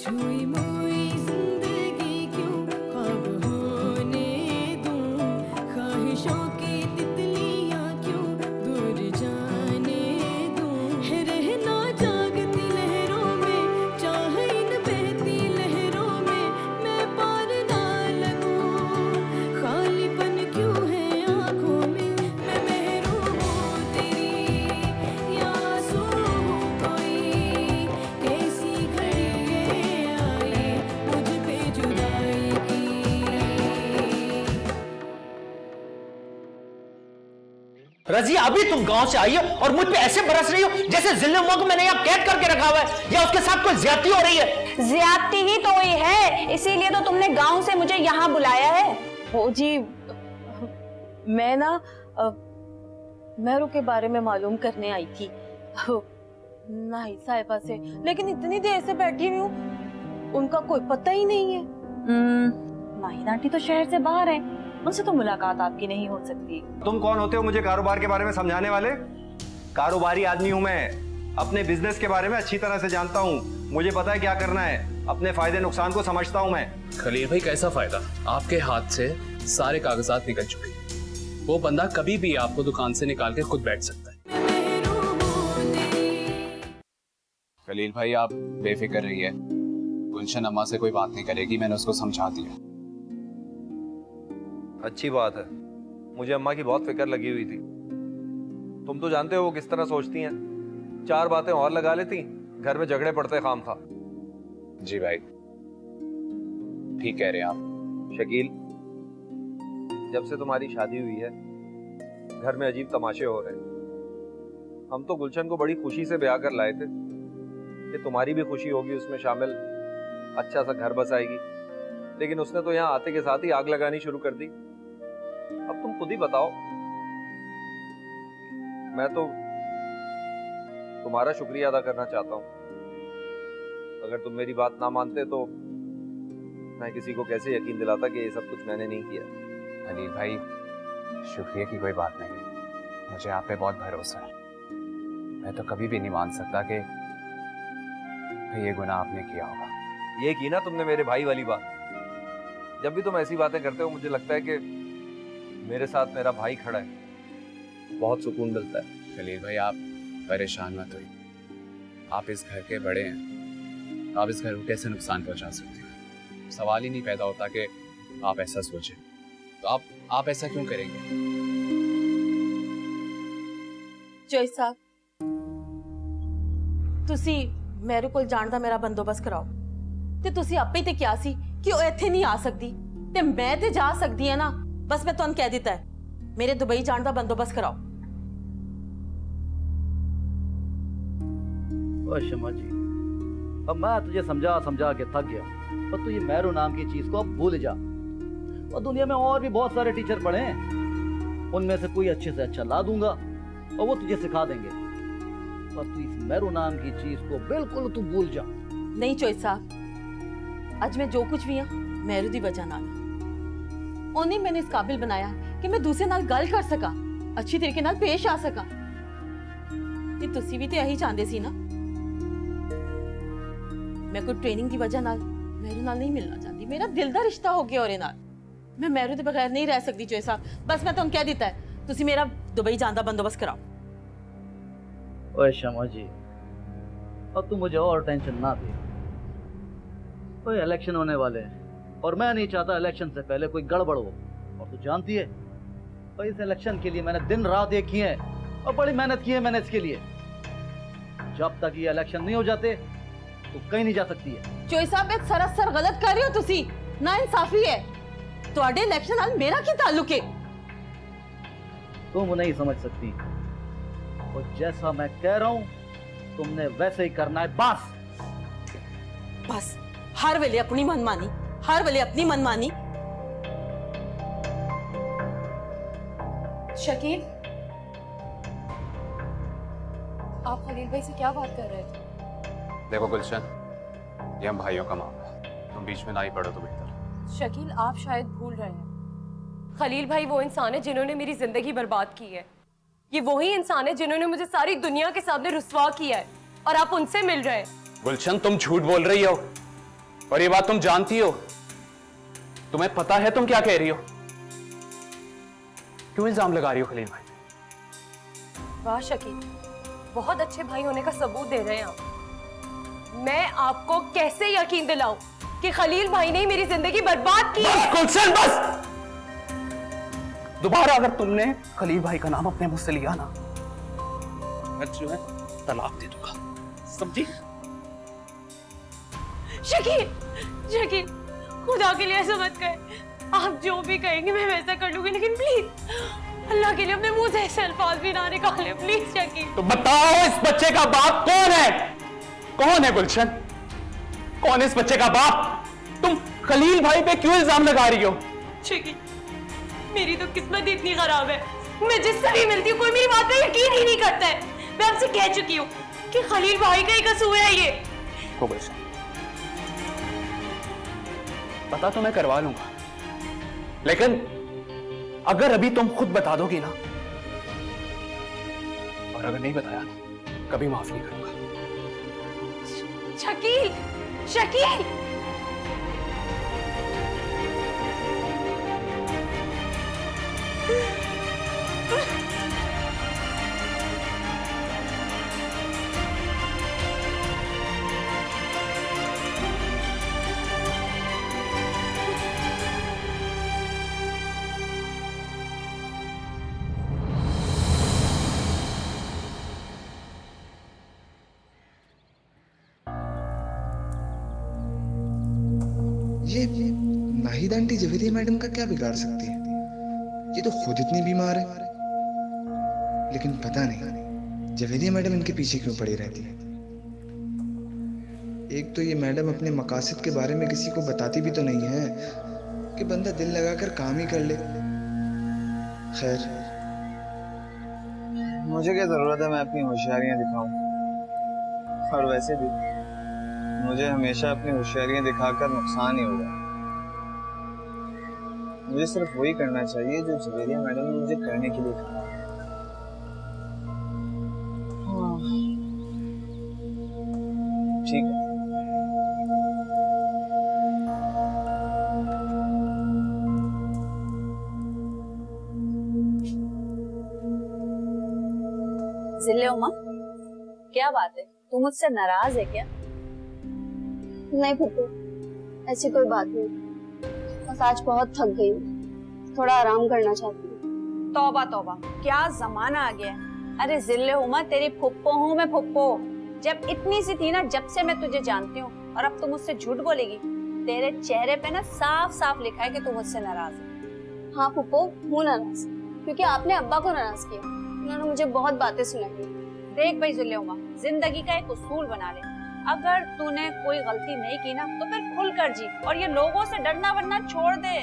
छुई मुई जिंदगी क्यों ख्वाब होने दूं, ख्वाहिशों की तितलियां क्यों दूर जाने दूं, है रहना जागती लहरों में, चाहे इन बहती लहरों में मैं पार ना लगूं, खालीपन क्यों है आंखों में, मैं महरूम हूँ तेरी या आंसू हूँ कोई, कैसी घड़ी ये आई मुझ पे जुदाई की। रजिया, अभी तुम गांव से आई हो और मुझ पे ऐसे बरस रही हो जैसे जिल्लुम को मैंने यहाँ कैद करके रखा हुआ है या उसके साथ कोई ज्यादती हो रही है। ज्यादती ही तो हुई है, इसीलिए तो तुमने गांव से मुझे यहाँ बुलाया है। हो जी, मैं ना मेहरू के बारे में मालूम करने आई थी नहीं साहिबा से, लेकिन इतनी देर से बैठी हुई हूँ उनका कोई पता ही नहीं है। माहिर आंटी तो शहर से बाहर है, उनसे तो मुलाकात आपकी नहीं हो सकती। तुम कौन होते हो मुझे कारोबार के बारे में समझाने वाले? कारोबारी आदमी हूं मैं, अपने बिजनेस के बारे में अच्छी तरह से जानता हूं, मुझे पता है क्या करना है, अपने फायदे नुकसान को समझता हूं मैं। खलील भाई, कैसा फायदा? आपके हाथ से सारे कागजात निकल चुके, वो बंदा कभी भी आपको दुकान से निकाल के खुद बैठ सकता है। खलील भाई, आप बेफिक्र रहिए, गुलशन अम्मा से कोई बात नहीं करेगी, मैंने उसको समझा दिया। अच्छी बात है, मुझे अम्मा की बहुत फिक्र लगी हुई थी। तुम तो जानते हो वो किस तरह सोचती हैं, चार बातें और लगा लेती, घर में झगड़े पड़ते खामखा। जी भाई, ठीक कह रहे हैं आप। शकील, जब से तुम्हारी शादी हुई है घर में अजीब तमाशे हो रहे हैं। हम तो गुलशन को बड़ी खुशी से ब्याह कर लाए थे कि तुम्हारी भी खुशी होगी उसमें शामिल, अच्छा सा घर बसाएगी, लेकिन उसने तो यहाँ आते के साथ ही आग लगानी शुरू कर दी। अब तुम खुद ही बताओ, मैं तो तुम्हारा शुक्रिया अदा करना चाहता हूँ। अगर तुम मेरी बात ना मानते तो मैं किसी को कैसे यकीन दिलाता कि ये सब कुछ मैंने नहीं किया। खलील भाई, शुक्रिया की कोई बात नहीं है, मुझे आप पे बहुत भरोसा है। मैं तो कभी भी नहीं मान सकता कि ये गुनाह आपने किया होगा। ये की ना तुमने मेरे भाई वाली बात। जब भी तुम ऐसी बातें करते हो मुझे लगता है कि मेरे साथ मेरा भाई खड़ा है, बहुत सुकून मिलता है। खलील भाई, आप परेशान मत होइए, आप इस घर के बड़े हैं, आप इस घर को कैसे नुकसान पहुंचा सकते हैं? सवाल ही नहीं पैदा होता कि आप ऐसा सोचें। तो आप ऐसा क्यों करेंगे? जय साहब, तुसी मेरे को जान दा मेरा बंदोबस्त कराओ, ते तुसी आपे ते क्या सी कि वो इत्थे नहीं आ सकती ते मैं ते जा सकती है ना। बस मैं तुहानू कह दिता है, मेरे दुबई जान दा बंदोबस्त कराओ। ओए शमा जी, अब मैं तुझे समझा समझा के थक गया, पर तू ये मेहरू नाम की चीज को अब भूल जा। और दुनिया में और भी बहुत सारे टीचर पढ़े हैं, उनमें से कोई अच्छे से अच्छा ला दूंगा और वो तुझे सिखा देंगे, पर तू इस मेहरू नाम की चीज को बिल्कुल तू भूल जा। नहीं चोई साहब, अज मैं जो कुछ भी हाँ मेहरू दी वजह नाल, उन्हें मैंने इस काबिल बनाया कि मैं दूसरे नाल गल कर सका, अच्छी तरीके नाल पेश आ सका। ते तुसी भी तो यही चाहते सी ना। मैं कोई ट्रेनिंग की वजह नाल मेहरू नाल नहीं मिलना चाहती, मेरा दिल दा रिश्ता हो गया ओरे नाल। मैं मेहरू दे बगैर नहीं रह सकती चोई साहब। बस मैं तुहानू कह दिता है, तुसी मेरा दुबई जान दा बंदोबस्त कराओ। ओए शमा जी, अब तू मुझे और टेंशन ना दे। कोई इलेक्शन होने वाले हैं और मैं नहीं चाहता इलेक्शन से पहले कोई गड़बड़ हो, और तू जानती है और इस इलेक्शन के लिए मैंने दिन रात एक की है और बड़ी मेहनत की है मैंने इसके लिए। जब तक ये इलेक्शन नहीं हो जाते तो कहीं नहीं जा सकती है। चोई साहब, एक सरासर गलत कर रहे हो तुसी, ना इंसाफी है। तुहाडे इलेक्शन नाल मेरा की ताल्लुक है? तुम नहीं समझ सकती, और जैसा मैं कह रहा हूं तुमने वैसे ही करना है। बस बस हर वेले अपनी मनमानी, हर वेले अपनी मनमानी। शकील, आप खलील भाई से क्या बात कर रहे थे? देखो गुलशन, ये हम भाइयों का मामला है, तुम बीच में ना ही पड़ो तो बेहतर। शकील, आप शायद भूल रहे हैं, खलील भाई वो इंसान है जिन्होंने मेरी जिंदगी बर्बाद की है। ये वही इंसान है जिन्होंने मुझे सारी दुनिया के सामने रुस्वा किया है, और आप उनसे मिल रहे हैं। गुलशन, तुम झूठ बोल रही हो। और ये बात तुम जानती हो। तुम्हें पता है तुम क्या कह रही हो? क्यों इल्जाम लगा रही हो खलील भाई? वाह शकील, बहुत अच्छे भाई होने का सबूत दे रहे हैं आप। मैं आपको कैसे यकीन दिलाऊं कि खलील भाई ने ही मेरी जिंदगी बर्बाद की है? बस गुलशन बस! दोबारा अगर तुमने खलील भाई का नाम अपने मुंह से लिया ना, मैं जो है तलाक दे दूंगा, समझी? शकील, शकील, खुदा के लिए ऐसा मत कहे। आप जो भी कहेंगे मैं वैसा कर लूंगी, लेकिन प्लीज अल्लाह के लिए अपने मुंह से ऐसे अल्फाज भी ना निकाले, प्लीज शकील। तो बताओ इस बच्चे का बाप कौन है? कौन है गुलशन? कौन है इस बच्चे का बाप? तुम खलील भाई पे क्यों इल्जाम लगा रही हो? शकील, मेरी तो किस्मत ही इतनी खराब है, मैं जिससे भी मिलती हूँ कोई मेरी बात पे यकीन ही नहीं करता है। मैं आपसे कह चुकी हूँ कि खलील भाई का ही कसूर है ये। तो गुलशन, पता तो मैं करवा लूंगा, लेकिन अगर अभी तुम खुद बता दोगी ना, और अगर नहीं बताया ना, कभी माफ नहीं करूंगा। शकील, शकील, ये नाहिद आंटी जवेरिया मैडम का क्या बिगाड़ सकती है? ये तो खुद इतनी बीमार है, लेकिन पता नहीं जवेरिया मैडम इनके पीछे क्यों पड़ी रहती है। एक तो ये मैडम अपने मकासद के बारे में किसी को बताती भी तो नहीं है कि बंदा दिल लगाकर काम ही कर ले। खैर, मुझे क्या जरूरत है मैं अपनी होशियारियां दिखाऊं? और वैसे भी मुझे हमेशा अपनी होशियारियां दिखाकर नुकसान ही होगा। मुझे सिर्फ वही करना चाहिए जो जवेरिया मैडम ने मुझे करने के लिए कहा। ठीक है। जिले उमा, क्या बात है, तू मुझसे नाराज है क्या? नहीं फुप्पू, ऐसी कोई बात नहीं, बस आज बहुत थक गई हूँ, थोड़ा आराम करना चाहती हूँ। तौबा तौबा, क्या जमाना आ गया। अरे जिले उमा, तेरी फुप्पो हूँ मैं, फुप्पो। जब इतनी सी थी ना, जब से मैं तुझे जानती हूँ, और अब तू मुझसे झूठ बोलेगी? तेरे चेहरे पे ना साफ साफ लिखा है कि तू मुझसे नाराज है। हाँ फुप्पो, हूँ नाराज, क्योंकि आपने अब्बा को नाराज किया। उन्होंने मुझे बहुत बातें सुनाई। देख भाई जिले उमा, जिंदगी का एक उसूल बना ले, अगर तूने कोई गलती नहीं की ना तो फिर खुल कर जी, और ये लोगों से डरना वरना छोड़ दे।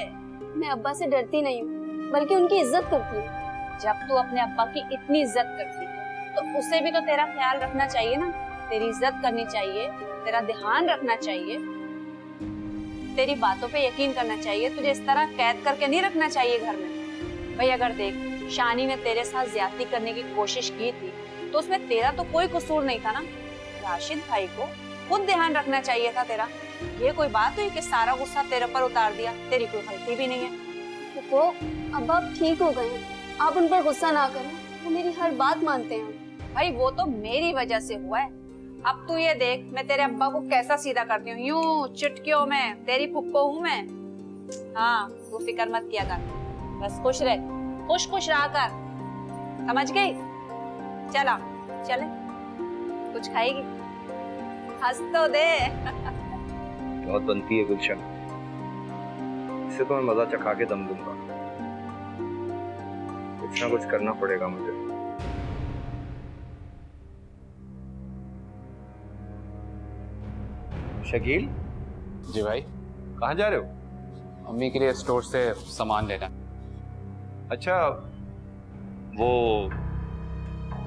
मैं अब्बा से डरती नहीं हूँ, बल्कि उनकी इज्जत करती हूँ। जब तू अपने अब्बा की इतनी इज्जत करती है तो उसे भी तो तेरा ख्याल रखना चाहिए ना, तेरी इज्जत करनी चाहिए, तेरा ध्यान रखना चाहिए, तेरी बातों पे यकीन करना चाहिए। तुझे इस तरह कैद करके नहीं रखना चाहिए घर में। भाई अगर देख, शानी ने तेरे साथ ज्यादती करने की कोशिश की थी तो उसमें तेरा तो कोई कसूर नहीं था ना। राशिद भाई को खुद ध्यान रखना चाहिए था तेरा। ये कोई बात हुई कि सारा गुस्सा तेरे पर उतार दिया? तेरी कोई गलती भी नहीं है। तो अब्बा अब ठीक हो गए हैं, आप उन पर गुस्सा ना करें, वो मेरी हर बात मानते हैं। भाई वो तो मेरी वजह से हुआ है। अब तू ये देख, मैं तेरे अब्बा को कैसा सीधा करती हूँ, यूं चुटकियों में। तेरी फुप्पो हूँ मैं। हाँ, तू फिक्र मत किया कर, बस खुश रह, खुश खुश रहा कर, समझ गई? चला चले, कुछ खाएगी? हंस तो दे। बहुत बनती है गुलशन, इससे तो मैं मजा चखा के दम दूंगा। कुछ ना कुछ करना पड़ेगा मुझे। शकील जी भाई। कहाँ जा रहे हो? अम्मी के लिए स्टोर से सामान लेना। अच्छा, वो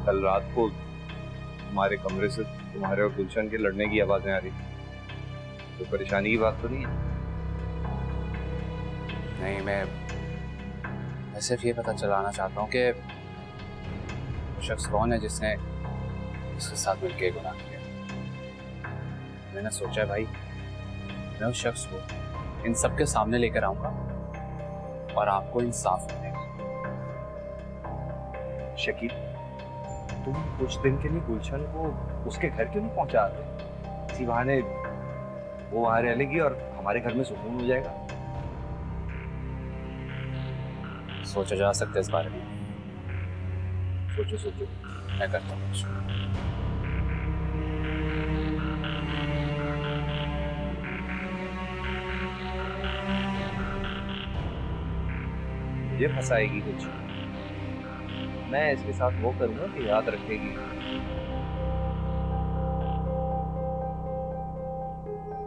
कल रात को हमारे कमरे से तुम्हारे और गुलशन के लड़ने की आवाजें आ रही, तो परेशानी की बात तो नहीं है? नहीं, मैं सिर्फ ये पता चलाना चाहता हूँ कि शख्स कौन है जिसने उसके साथ मिलकर गुनाह किया। मैंने सोचा भाई मैं उस शख्स को इन सबके सामने लेकर आऊंगा और आपको इंसाफ मिलेगा। शकील, तुम कुछ दिन के लिए गुलशन को उसके घर क्यों नहीं पहुंचा रहे? इसी बहाने वो वहां रह लेगी और हमारे घर में सुकून हो जाएगा। सोचा जा सकता है इस बारे में। सोचो सोचो। मैं करता हूँ। मुझे फंसाएगी कुछ, मैं इसके साथ वो करूंगा कि याद रखेगी।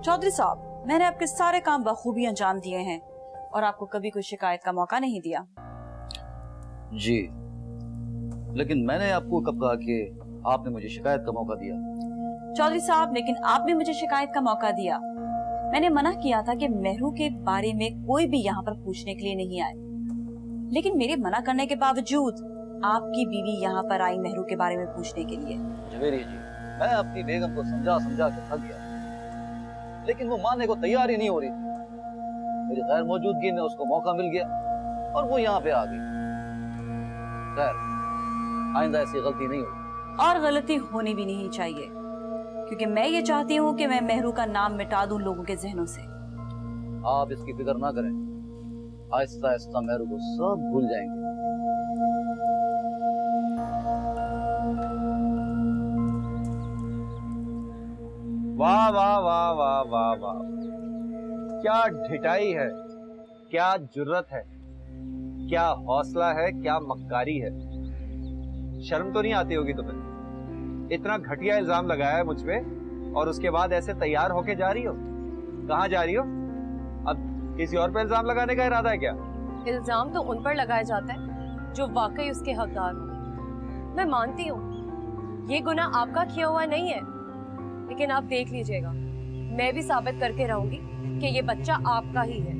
चौधरी साहब, मैंने आपके सारे काम बखूबी अंजाम दिए हैं और आपको कभी कोई शिकायत का मौका नहीं दिया। जी, लेकिन मैंने आपको कब कहा कि आपने मुझे शिकायत का मौका दिया? चौधरी साहब, लेकिन आपने मुझे शिकायत का मौका दिया। मैंने मना किया था कि मेहरू के बारे में कोई भी यहाँ पर पूछने के लिए नहीं आए, लेकिन मेरे मना करने के बावजूद आपकी बीवी यहाँ पर आई मेहरू के बारे में पूछने के लिए। जवेरी जी, मैं अपनी बेगम को समझा समझा के थक गया, लेकिन वो मानने को तैयार ही नहीं हो रही थी। मेरी गैर मौजूदगी में उसको मौका मिल गया और वो यहाँ पे आ गई। खैर, आइंदा ऐसी गलती नहीं होगी। और गलती होनी भी नहीं चाहिए, क्योंकि मैं ये चाहती हूँ कि मैं मेहरू का नाम मिटा दूं लोगों के जहनों से। आप इसकी फिक्र ना करें, आहिस्ता आहिस्ता मेहरू को सब भूल जाएंगे। वाह वाह वाह वाह वाह वाह, क्या ढिठाई है, क्या जुर्रत है, क्या हौसला है, क्या मक्कारी है। शर्म तो नहीं आती होगी तुम्हें? इतना घटिया इल्जाम लगाया है मुझ पे और उसके बाद ऐसे तैयार होके जा रही हो। कहाँ जा रही हो? अब किसी और पे इल्जाम लगाने का इरादा है क्या? इल्जाम तो उन पर लगाया जाता है जो वाकई उसके हकदार हो। मैं मानती हूँ ये गुनाह आपका किया हुआ नहीं है, लेकिन आप देख लीजिएगा, मैं भी साबित करके रहूंगी कि ये बच्चा आपका ही है।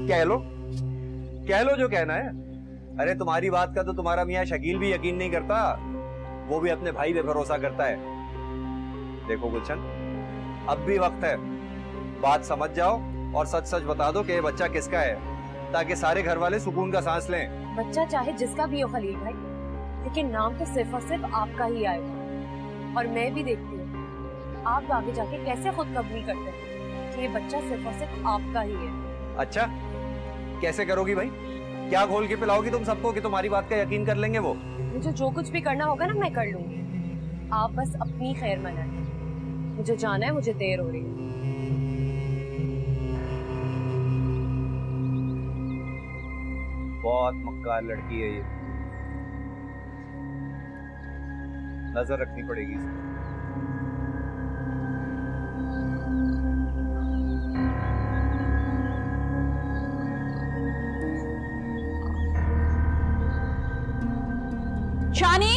कह लो जो कहना है। अरे तुम्हारी बात का तो तुम्हारा मियाँ शकील भी यकीन नहीं करता, वो भी अपने भाई पे भरोसा करता है। देखो गुलशन, अब भी वक्त है, बात समझ जाओ और सच सच बता दो कि ये बच्चा किसका है, ताकि सारे घर वाले सुकून का सांस लें। बच्चा चाहे जिसका भी हो खलील भाई, लेकिन नाम तो सिर्फ और सिर्फ आपका ही आएगा। और मैं भी देखती हूँ आप आगे जाके कैसे खुद कबूल करते हैं कि ये बच्चा सिर्फ और सिर्फ आपका ही है। अच्छा, कैसे करोगी भाई? क्या घोल के पिलाओगी तुम सबको कि तुम्हारी बात का यकीन कर लेंगे वो? मुझे जो कुछ भी करना होगा ना मैं कर लूंगी, आप बस अपनी खैर मनाएं। मुझे जाना है, मुझे देर हो रही है। बहुत मक्कार लड़की है ये, नजर रखनी पड़ेगी इसे। शानी,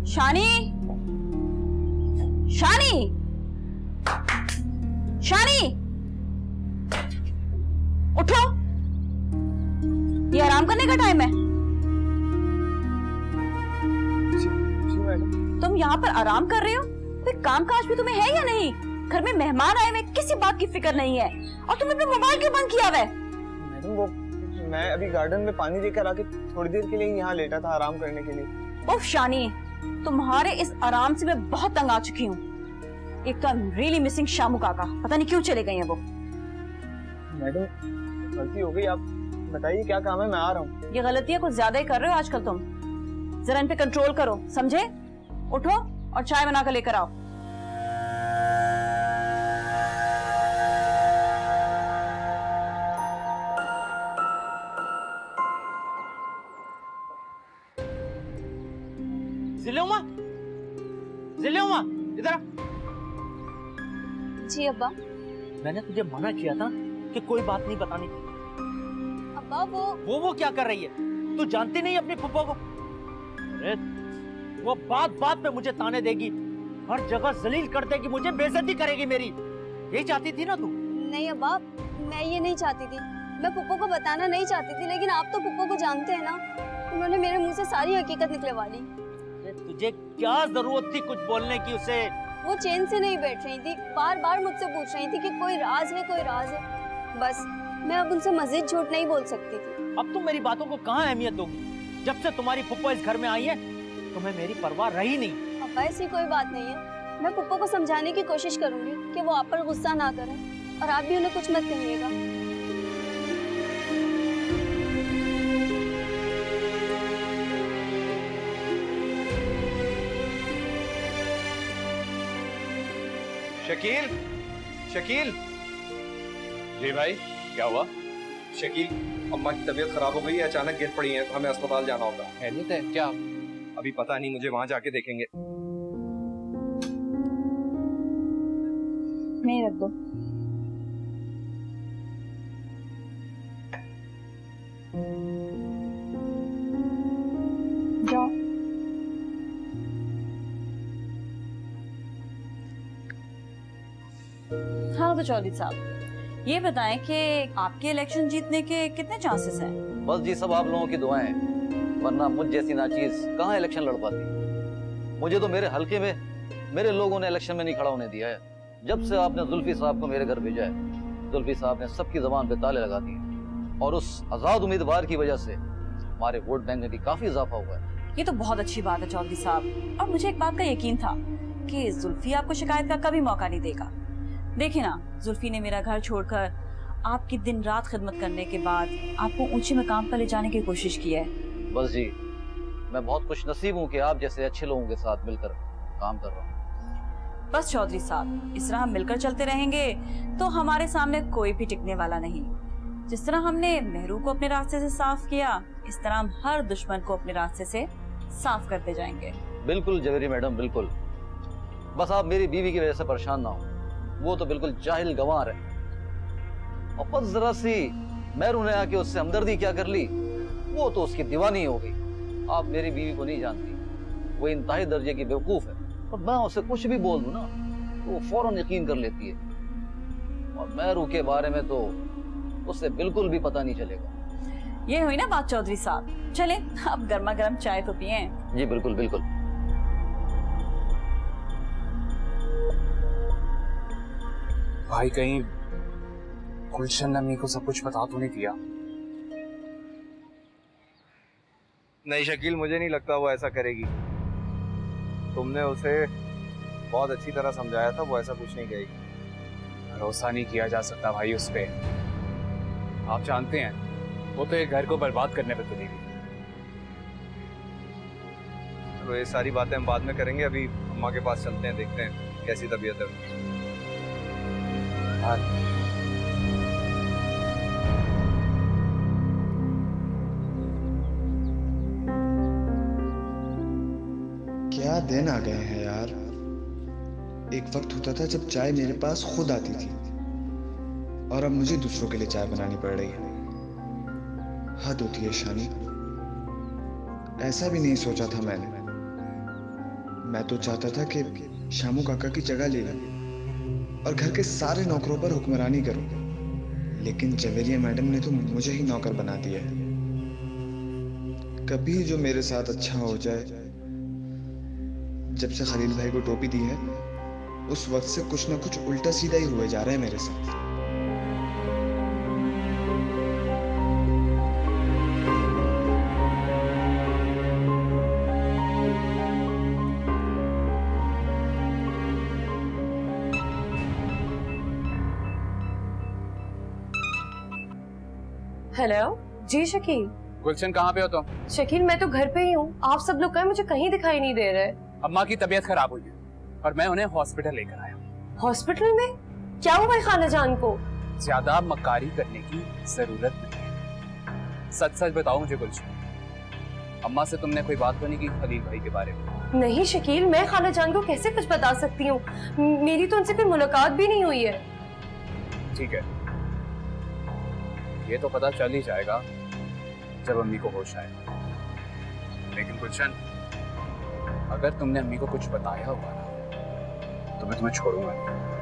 शानी, शानी, शानी, उठो, ये आराम करने का टाइम है। तुम यहाँ पर आराम कर रहे हो? फिर काम काज भी तुम्हें है या नहीं? घर में मेहमान आए हुए, किसी बात की फिक्र नहीं है, और तुम अपना मोबाइल क्यों बंद किया हुआ है? मैडम वो मैं अभी गार्डन में पानी लेकर आके थोड़ी देर के लिए यहाँ लेटा था आराम करने के लिए। उफ शानी, तुम्हारे इस आराम से मैं बहुत तंग आ चुकी हूँ। एक तो I am really missing Shamu काका, पता नहीं क्यों चले गए हैं वो। मैडम गलती हो गई, आप बताइए क्या काम है, मैं आ रहा हूँ। ये गलतियां कुछ ज्यादा ही कर रहे हो आजकल तुम, जरा इन पे कंट्रोल करो, समझे? उठो और चाय बनाकर लेकर आओ। जिलेमा, जिलेमा, इधर आ। जी अब्बा। मैंने तुझे मना किया था कि कोई बात नहीं बतानी। अब्बा वो क्या कर रही है? तू जानती नहीं अपनी फुप्पो को? अरे वो बात बात पे मुझे ताने देगी, हर जगह जलील कर देगी, मुझे बेइज्जती करेगी मेरी। यही चाहती थी ना तू? नहीं अब्बा, मैं ये नहीं चाहती थी, मैं पुप्पो को बताना नहीं चाहती थी, लेकिन आप तो पुप्पो को जानते हैं ना, उन्होंने मेरे मुंह से सारी हकीकत निकलवा ली। तुझे क्या जरूरत थी कुछ बोलने की उसे? वो चैन से नहीं बैठ रही थी, बार बार मुझसे पूछ रही थी कि कोई राज है, कोई राज है। बस मैं अब उनसे मजीद झूठ नहीं बोल सकती थी। अब तुम मेरी बातों को कहाँ अहमियत दोगी? जब से तुम्हारी फुप्पो इस घर में आई है तुम्हें मेरी परवाह रही नहीं। अब ऐसी कोई बात नहीं है, मैं पुप्पो को समझाने की कोशिश करूंगी कि वो आप पर गुस्सा ना करें, और आप भी उन्हें कुछ मत कहिएगा। शकील, शकील। जी भाई, क्या हुआ? शकील, अम्मा की तबीयत खराब हो गई है, अचानक गिर पड़ी है, हमें अस्पताल जाना होगा। खैरियत है क्या? अभी पता नहीं, मुझे वहां जाके देखेंगे। नहीं रख दो। जाओ। हाँ तो चौधरी साहब, ये बताएं कि आपके इलेक्शन जीतने के कितने चांसेस हैं? बस जी सब आप लोगों की दुआएं हैं, वरना मुझ जैसी नाचीज कहाँ इलेक्शन लड़ पाती। मुझे तो मेरे हलके में मेरे लोगों ने इलेक्शन में नहीं खड़ा होने दिया है। जब से आपने जुल्फी साहब को मेरे घर भेजा है, जुल्फी साहब ने सबकी जबान पे ताले लगा दिए, और उस आजाद उम्मीदवार की वजह से हमारे वोट बैंक में भी काफी इजाफा हुआ है। ये तो बहुत अच्छी बात है चौधरी साहब, और मुझे एक बात का यकीन था कि जुल्फी आपको शिकायत का कभी मौका नहीं देगा। देखिए ना, जुल्फी ने मेरा घर छोड़कर आपकी दिन रात खिदमत करने के बाद आपको ऊंचे मकाम पर ले जाने की कोशिश की है। बस जी, मैं बहुत खुश नसीब हूँ कि आप जैसे अच्छे लोगों के साथ मिलकर काम कर रहा हूँ। बस चौधरी साहब, इस तरह हम मिलकर चलते रहेंगे तो हमारे सामने कोई भी टिकने वाला नहीं। जिस तरह हमने मेहरू को अपने रास्ते से साफ किया, इस तरह हम हर दुश्मन को अपने रास्ते से साफ करते जाएंगे। बिल्कुल जवेरी मैडम, बिल्कुल। बस आप मेरी बीवी की वजह से परेशान ना हो, वो तो बिल्कुल जाहिल गंवार है। और बस जरा सी मेहरू ने आके उससे हमदर्दी क्या कर ली, वो तो उसकी दीवानी हो गई। आप मेरी बीवी को नहीं जानती, वो इंतहाई दर्जे की बेवकूफ है, और मैं उसे कुछ भी बोल दूं ना तो वो फौरन यकीन कर लेती है, और मेहरू के बारे में तो उसे बिल्कुल भी पता नहीं चलेगा। ये हुई ना बात चौधरी साहब। चले अब गर्मा गर्म चाय तो पिए। जी बिल्कुल बिल्कुल। भाई कहीं गुलशन ने मेरे को सब कुछ बता तो नहीं दिया? नहीं शकील, मुझे नहीं लगता वो ऐसा करेगी। तुमने उसे बहुत अच्छी तरह समझाया था, वो ऐसा कुछ नहीं कहेगी। भरोसा नहीं किया जा सकता भाई उस पे। आप जानते हैं वो तो एक घर को बर्बाद करने पे तुली हुई। तो ये सारी बातें हम बाद में करेंगे, अभी अम्मा के पास चलते हैं, देखते हैं कैसी तबीयत है। क्या दिन आ गए हैं यार। एक वक्त होता था जब चाय मेरे पास खुद आती थी, और अब मुझे दूसरों के लिए चाय बनानी पड़ रही है। हद होती है शानी, ऐसा भी नहीं सोचा था मैंने। मैं तो चाहता था कि शामू काका की जगह ले लूं और घर के सारे नौकरों पर हुक्मरानी करूं, लेकिन जवेरिया मैडम ने तो मुझे ही नौकर बना दिया है। कभी जो मेरे साथ अच्छा हो जाए। जब से खलील भाई को टोपी दी है, उस वक्त से कुछ ना कुछ उल्टा सीधा ही हुए जा रहा है मेरे साथ। हेलो जी शकील। गुलशन कहाँ पे हो तुम? शकील मैं तो घर पे ही हूँ, आप सब लोग कहीं मुझे कहीं दिखाई नहीं दे रहे। अम्मा की तबीयत खराब हुई है और मैं उन्हें हॉस्पिटल लेकर आया। हॉस्पिटल में? क्या हुआ है खालाजान को? ज्यादा मक्कारी करने की जरूरत नहीं है। सच सच बताओ मुझे गुलशन, अम्मा से तुमने कोई बात तो नहीं की खलील भाई के बारे में? नहीं शकील, मैं खालाजान को कैसे कुछ बता सकती हूँ, मेरी तो उनसे कोई मुलाकात भी नहीं हुई है। ठीक है, ये तो पता चल ही जाएगा जब अम्मी को होश आए। लेकिन गुलशन, अगर तुमने अम्मी को कुछ बताया होगा ना तो मैं तुम्हें छोड़ूंगा नहीं।